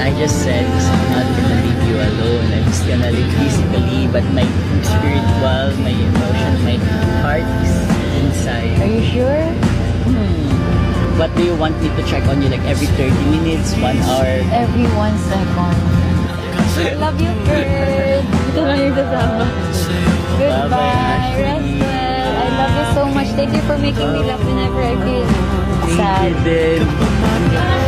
I just said, I'm not gonna leave you alone. I'm just gonna live physically, but my spiritual, my emotion, my heart is inside. Are you sure? What do you want me to check on you? Like every 30 minutes, 1 hour? Every 1 second. I love you, girl. Ito lang yung kasama. Goodbye. Bye-bye, Rest well. I love you so much. Thank you for making me laugh whenever I feel sad. Thank you din.